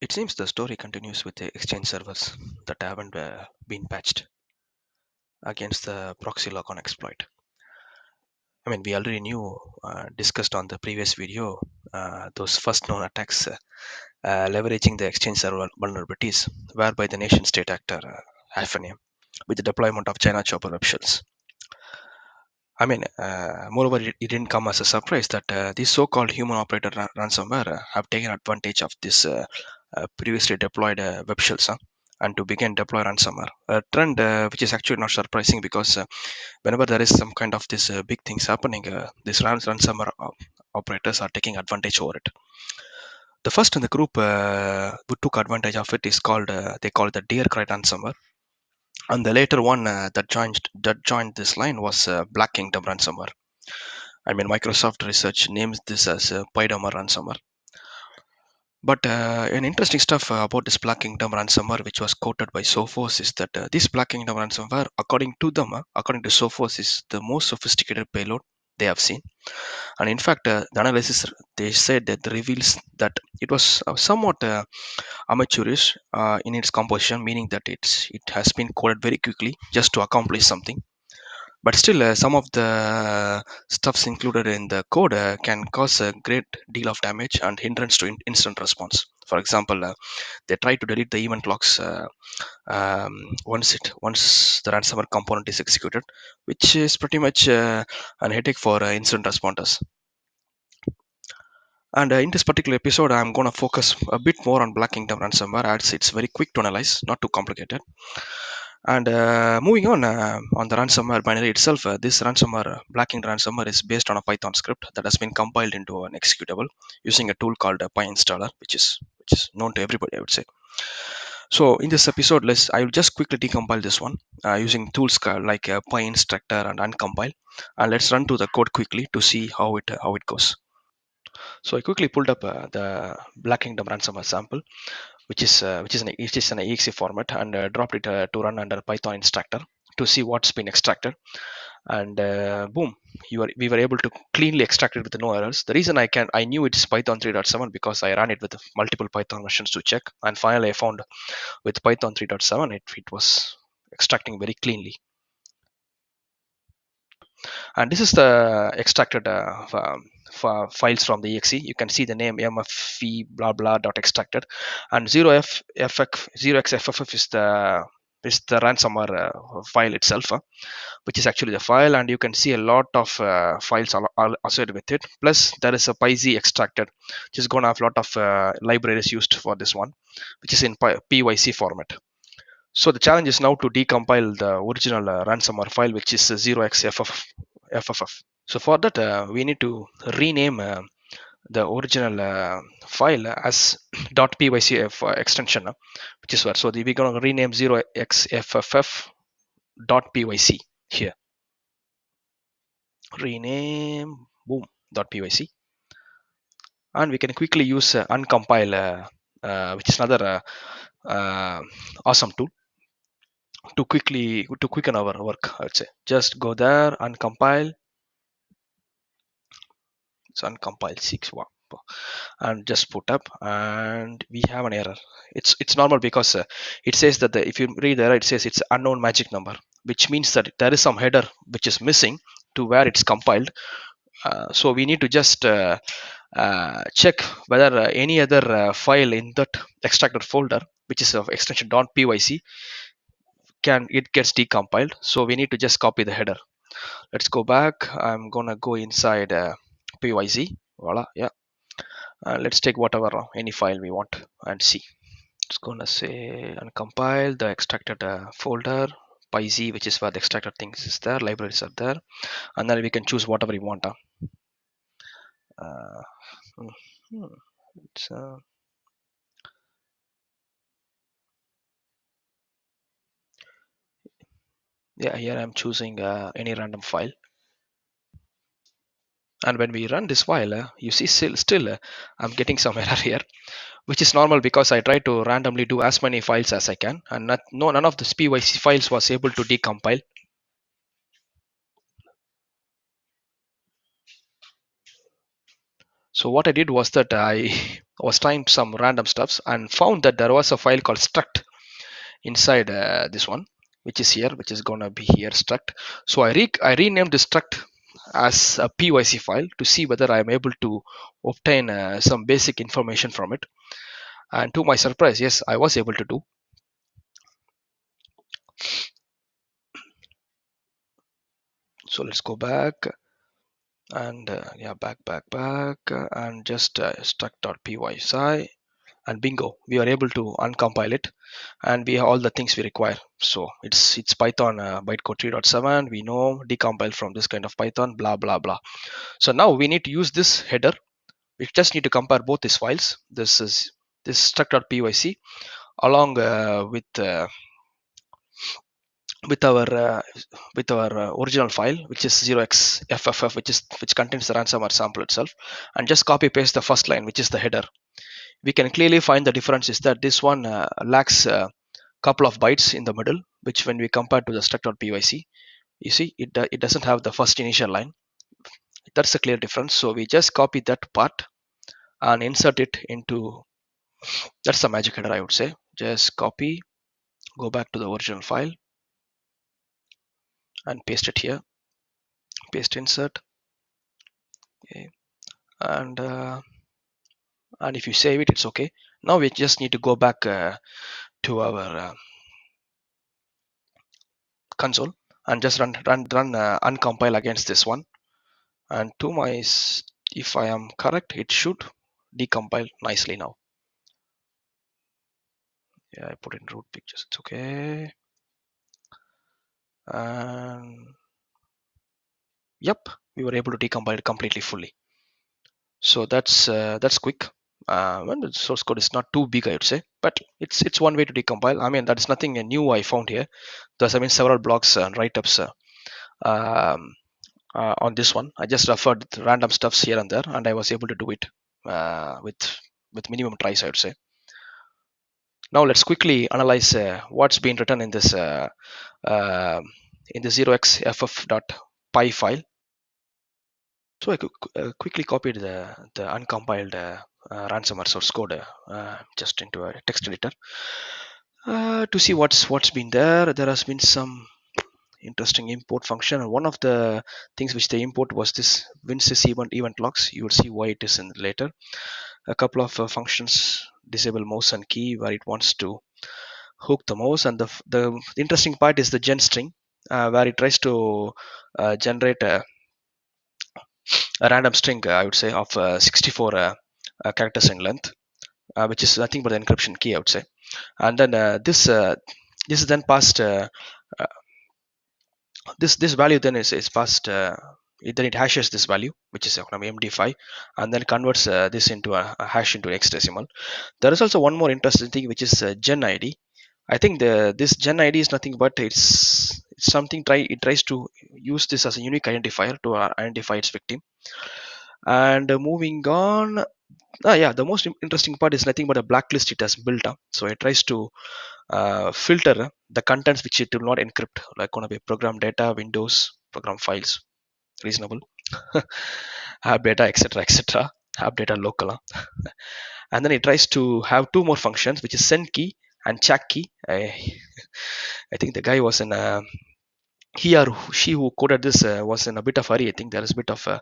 It seems the story continues with the Exchange servers that haven't been patched against the proxy logon exploit. I mean, we already knew, discussed on the previous video, those first known attacks leveraging the Exchange server vulnerabilities, whereby the nation state actor Hafnia, with the deployment of China Chopper web shells. I mean, moreover, it didn't come as a surprise that these so-called human operator ransomware have taken advantage of this previously deployed web shells and to begin deploy ransomware. A trend which is actually not surprising because whenever there is some kind of this big things happening, these ransomware operators are taking advantage over it. The first in the group who took advantage of it is called they call it the DearCry Ransomware, and the later one that joined this line was Black Kingdom Ransomware. I mean, Microsoft Research names this as Pyinstructor ransomware. But an interesting stuff about this Black Kingdom ransomware, which was quoted by Sophos, is that this Black Kingdom ransomware, according to them, according to Sophos, is the most sophisticated payload they have seen. And in fact, the analysis they said that reveals that it was somewhat amateurish in its composition, meaning that it has been coded very quickly just to accomplish something. But still, some of the stuffs included in the code can cause a great deal of damage and hindrance to instant response. For example, they try to delete the event logs once the ransomware component is executed, which is pretty much an headache for incident responders. And in this particular episode, I'm going to focus a bit more on Black Kingdom ransomware, as it's very quick to analyze, not too complicated. And moving on the ransomware binary itself, this ransomware, Black Kingdom ransomware, is based on a Python script that has been compiled into an executable using a tool called PyInstaller, which is known to everybody, I would say. So in this episode, I will just quickly decompile this one using tools like Pyinstructor and Uncompile, and let's run to the code quickly to see how it goes. So I quickly pulled up the Black Kingdom ransomware sample, which is an exe format, and dropped it to run under Python instructor to see what's been extracted. And boom, we were able to cleanly extract it with no errors. The reason I knew it's Python 3.7 because I ran it with multiple Python versions to check, and finally I found with Python 3.7 it was extracting very cleanly. And this is the extracted files from the exe. You can see the name mfv blah blah dot extracted, and 0xFFF is the ransomware file itself, which is actually the file, and you can see a lot of files associated with it. Plus there is a PyZ extracted, which is going to have a lot of libraries used for this one, which is in PYC format. So the challenge is now to decompile the original ransomware file, which is 0xFFF. So for that, we need to rename the original file as .pyc extension, which is what. So we're going to rename 0xFFF.pyc here. Rename, boom, .pyc. And we can quickly use uncompile, which is another awesome tool to quicken our work. I would say just go there, uncompile. It's uncompile 6 and just put up, and we have an error. It's normal because it says that if you read the error, it says it's unknown magic number, which means that there is some header which is missing to where it's compiled. So we need to just check whether any other file in that extracted folder, which is of extension .pyc, it gets decompiled. So we need to just copy the header. Let's go back. I'm gonna go inside pyc. Voila, yeah. Let's take whatever any file we want and see. It's gonna say uncompile the extracted folder PyZ, which is where the extracted things is there, libraries are there, and then we can choose whatever we want. It's, yeah, here I'm choosing any random file, and when we run this file, you see still I'm getting some error here, which is normal because I try to randomly do as many files as I can, and none of the PYC files was able to decompile. So what I did was that I was trying some random stuffs and found that there was a file called struct inside this one, which is here, which is gonna be here struct. So I renamed the struct as a pyc file to see whether I am able to obtain some basic information from it. And to my surprise, yes, I was able to do. So let's go back and yeah, back and just struct.py and bingo, we are able to uncompile it, and we have all the things we require. So it's Python bytecode 3.7. We know decompile from this kind of Python, blah blah blah. So now we need to use this header. We just need to compare both these files. This is this struct.pyc along with our original file, which is 0xFFF, which contains the ransomware sample itself, and just copy paste the first line, which is the header. We can clearly find the difference is that this one lacks a couple of bytes in the middle, which when we compare to the struct.pyc, you see it doesn't have the first initial line. That's a clear difference. So we just copy that part and insert it into, that's the magic header, I would say. Just copy, go back to the original file and paste it here, paste insert. Okay. And if you save it, it's okay. Now we just need to go back to our console and just run uncompile against this one. And to my, if I am correct, it should decompile nicely now. Yeah, I put in root pictures, it's okay. And yep, we were able to decompile it completely fully. So that's quick. Well, the source code is not too big, I would say, but it's one way to decompile. I mean, that's nothing new I found here. There's, I mean, several blogs and write-ups on this one. I just referred random stuffs here and there, and I was able to do it with minimum tries, I would say. Now let's quickly analyze what's been written in this in the 0xff.py file. So I quickly copied the uncompiled ransomware source code just into a text editor to see what's been there. There has been some interesting import function, and one of the things which they import was this WinSys event logs. You will see why it is in later. A couple of functions, disable mouse and key, where it wants to hook the mouse, and the interesting part is the gen string, where it tries to generate a random string, I would say, of 64 characters in length, which is nothing but the encryption key, I would say. And then this is then passed. This value then is passed. Then it hashes this value, which is MD5, and then converts this into a hash into hexadecimal. There is also one more interesting thing, which is gen ID. I think this gen ID is nothing but it's something it tries to use this as a unique identifier to identify its victim. And moving on, yeah, the most interesting part is nothing but a blacklist it has built up. So it tries to filter the contents which it will not encrypt, like gonna be program data, windows, program files, reasonable, app data, etc., app data local. And then it tries to have two more functions, which is send key and check key. I think the guy was in a, he or she who coded this was in a bit of hurry. I think there is a bit of a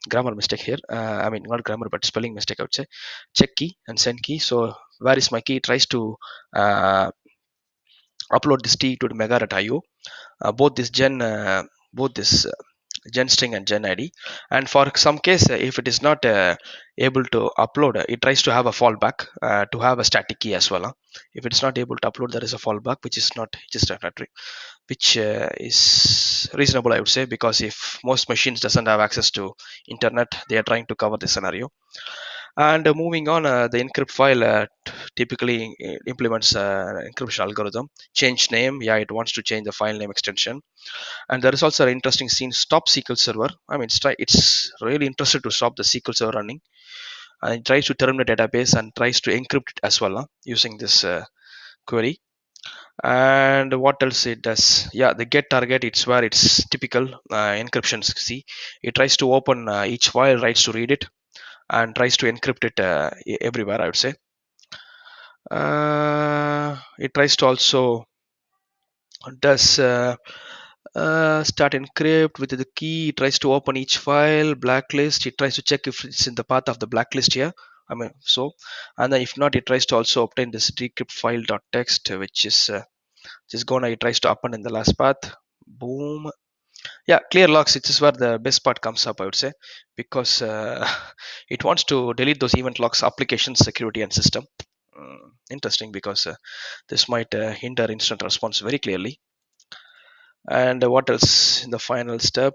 grammar mistake here. I mean, not grammar, but spelling mistake, I would say. Check key and send key. So where is my key? It tries to upload this t to the mega.io. Both this gen string and gen id, and for some case if it is not able to upload, it tries to have a fallback to have a static key as well. If it's not able to upload, there is a fallback which is not just a which is reasonable, I would say, because if most machines doesn't have access to internet, they are trying to cover this scenario. And moving on, the encrypt file typically implements encryption algorithm. Change name, yeah, it wants to change the file name extension. And there is also an interesting scene, stop SQL server. I mean, it's really interested to stop the SQL server running, and it tries to terminate database and tries to encrypt it as well using this query. And what else it does? Yeah, the get target, it's where it's typical encryption. See, it tries to open each file, tries to read it, and tries to encrypt it everywhere, I would say. It tries to also does start encrypt with the key. It tries to open each file, blacklist. It tries to check if it's in the path of the blacklist here. I mean, so, and then if not, it tries to also obtain this decrypt file.txt, which is just gonna, it tries to append in the last path. Boom. Yeah, clear logs. It is where the best part comes up, I would say, because it wants to delete those event logs, application security and system. Interesting, because this might hinder instant response very clearly. And what else in the final step?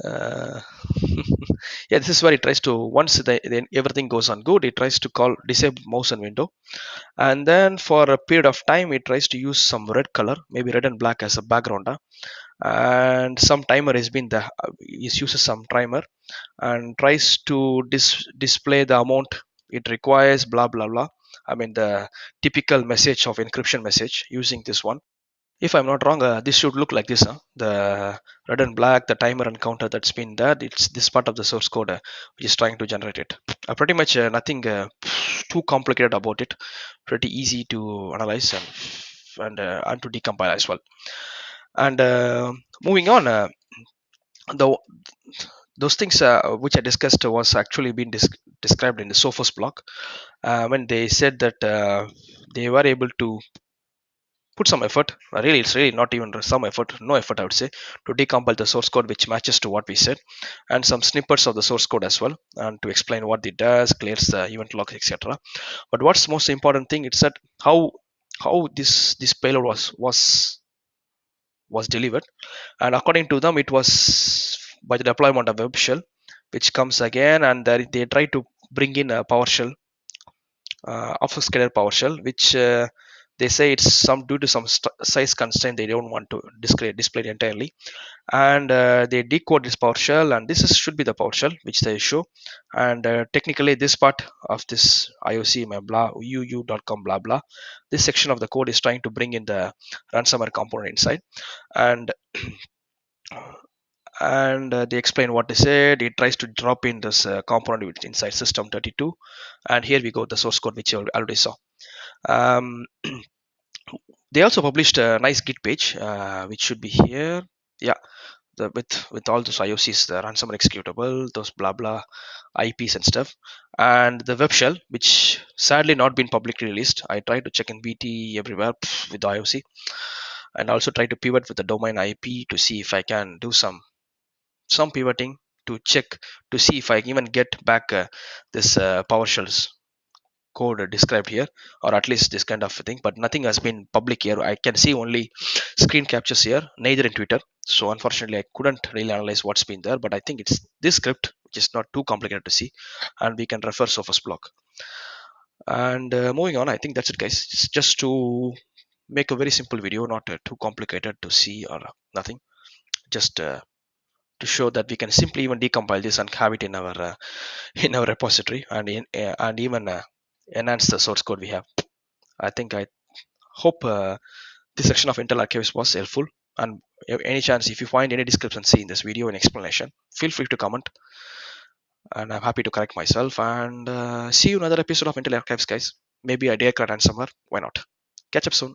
uh, yeah, this is where it tries to, once then everything goes on good, it tries to call disable mouse and window, and then for a period of time it tries to use some red color, maybe red and black as a background, and some timer has been the it uses some timer and tries to display the amount it requires, blah blah blah. I mean, the typical message of encryption message using this one. If I'm not wrong, this should look like this, huh? The red and black, the timer and counter that's been there, it's this part of the source code which is trying to generate it. Pretty much nothing too complicated about it. Pretty easy to analyze and to decompile as well. And moving on, the those things which I discussed was actually been described in the Sophos blog, when they said that they were able to put some effort. Really, it's really not even some effort, no effort, I would say, to decompile the source code which matches to what we said, and some snippets of the source code as well, and to explain what it does, clears the event logs, etc. But what's most important thing, it's that how this payload was delivered, and according to them, it was by the deployment of web shell, which comes again, and they try to bring in a PowerShell, obfuscated PowerShell, which they say it's some due to some size constraint they don't want to display it entirely, and they decode this PowerShell, and this should be the PowerShell which they show, and technically this part of this IOC blah uu.com blah blah, this section of the code is trying to bring in the ransomware component inside, and they explain what they said. It tries to drop in this component which inside system 32, and here we go, the source code which you already saw. um, they also published a nice git page, which should be here. Yeah, with all those IOCs, the ransomware executable, those blah blah IPs and stuff, and the web shell, which sadly not been publicly released. I tried to check in BT everywhere with the IOC, and also try to pivot with the domain IP to see if I can do some pivoting to check to see if I even get back this PowerShell's code described here, or at least this kind of thing, but nothing has been public here. I can see only screen captures here, neither in Twitter. So unfortunately I couldn't really analyze what's been there, but I think it's this script which is not too complicated to see, and we can refer Sophos blog. And moving on, I think that's it, guys. It's just to make a very simple video, not too complicated to see or nothing, just to show that we can simply even decompile this and have it in our in our repository, and even enhance the source code we have. I hope this section of Intel Archives was helpful, and any chance if you find any discrepancy in this video and explanation, feel free to comment, and I'm happy to correct myself. And see you in another episode of Intel Archives, guys. Maybe a DearCry Ransomware, why not? Catch up soon.